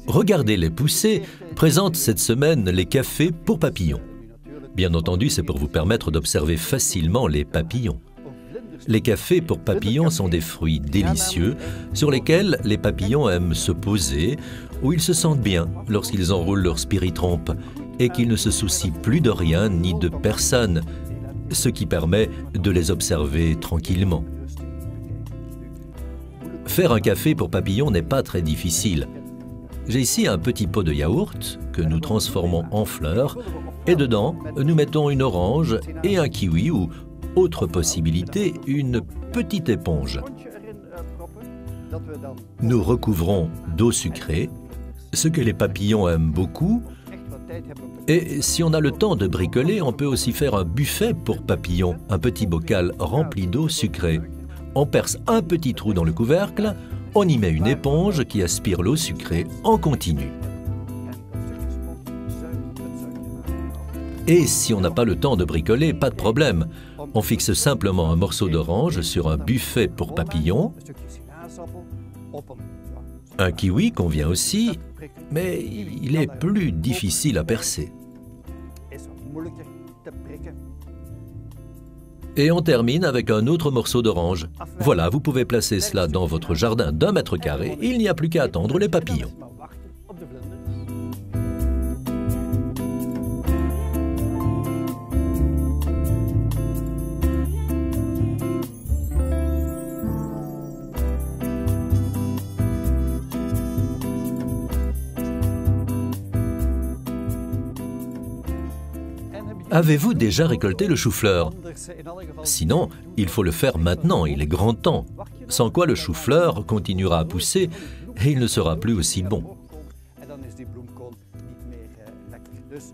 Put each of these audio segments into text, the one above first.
Regardez les poussées présente cette semaine les cafés pour papillons. Bien entendu, c'est pour vous permettre d'observer facilement les papillons. Les cafés pour papillons sont des fruits délicieux sur lesquels les papillons aiment se poser, où ils se sentent bien lorsqu'ils enroulent leur spiritrompe et qu'ils ne se soucient plus de rien ni de personne, ce qui permet de les observer tranquillement. Faire un café pour papillons n'est pas très difficile. J'ai ici un petit pot de yaourt que nous transformons en fleurs et dedans, nous mettons une orange et un kiwi ou, autre possibilité, une petite éponge. Nous recouvrons d'eau sucrée, ce que les papillons aiment beaucoup. Et si on a le temps de bricoler, on peut aussi faire un buffet pour papillons, un petit bocal rempli d'eau sucrée. On perce un petit trou dans le couvercle, on y met une éponge qui aspire l'eau sucrée en continu. Et si on n'a pas le temps de bricoler, pas de problème. On fixe simplement un morceau d'orange sur un buffet pour papillons. Un kiwi convient aussi, mais il est plus difficile à percer. Et on termine avec un autre morceau d'orange. Voilà, vous pouvez placer cela dans votre jardin d'1 mètre carré. Il n'y a plus qu'à attendre les papillons. Avez-vous déjà récolté le chou-fleur? Sinon, il faut le faire maintenant, il est grand temps. Sans quoi le chou-fleur continuera à pousser et il ne sera plus aussi bon.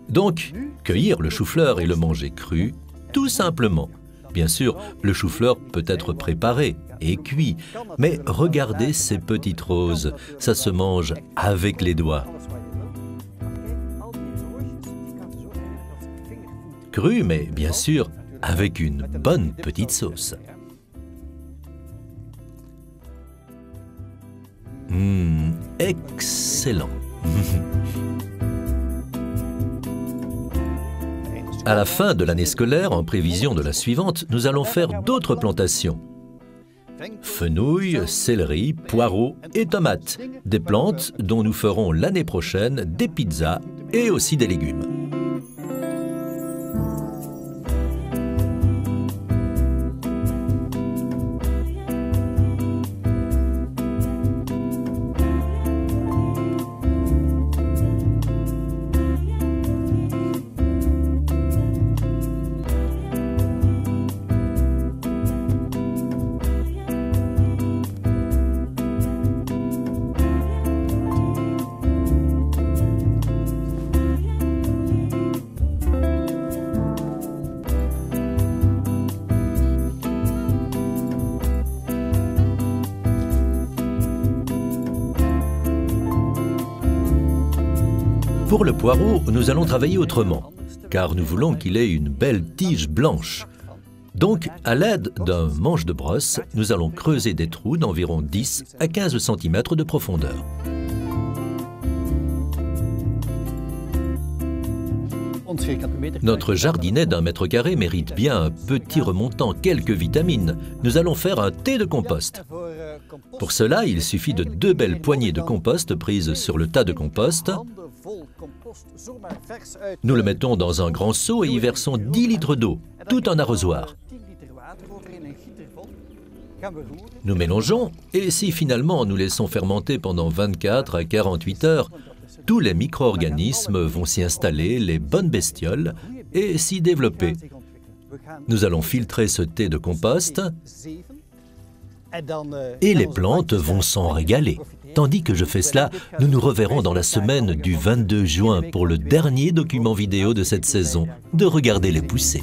Donc, cueillir le chou-fleur et le manger cru, tout simplement. Bien sûr, le chou-fleur peut être préparé et cuit, mais regardez ces petites roses, ça se mange avec les doigts. Cru, mais bien sûr, avec une bonne petite sauce. Excellent. À la fin de l'année scolaire, en prévision de la suivante, nous allons faire d'autres plantations. Fenouil, céleri, poireaux et tomates. Des plantes dont nous ferons l'année prochaine des pizzas et aussi des légumes. Pour le poireau, nous allons travailler autrement, car nous voulons qu'il ait une belle tige blanche. Donc, à l'aide d'un manche de brosse, nous allons creuser des trous d'environ 10 à 15 cm de profondeur. Notre jardinet d'1 mètre carré mérite bien un petit remontant, quelques vitamines. Nous allons faire un thé de compost. Pour cela, il suffit de 2 belles poignées de compost prises sur le tas de compost. Nous le mettons dans un grand seau et y versons 10 litres d'eau, tout un arrosoir. Nous mélangeons et si finalement nous laissons fermenter pendant 24 à 48 heures, tous les micro-organismes vont s'y installer, les bonnes bestioles, et s'y développer. Nous allons filtrer ce thé de compost et les plantes vont s'en régaler. Tandis que je fais cela, nous nous reverrons dans la semaine du 22 juin pour le dernier document vidéo de cette saison de Regarder les poussées.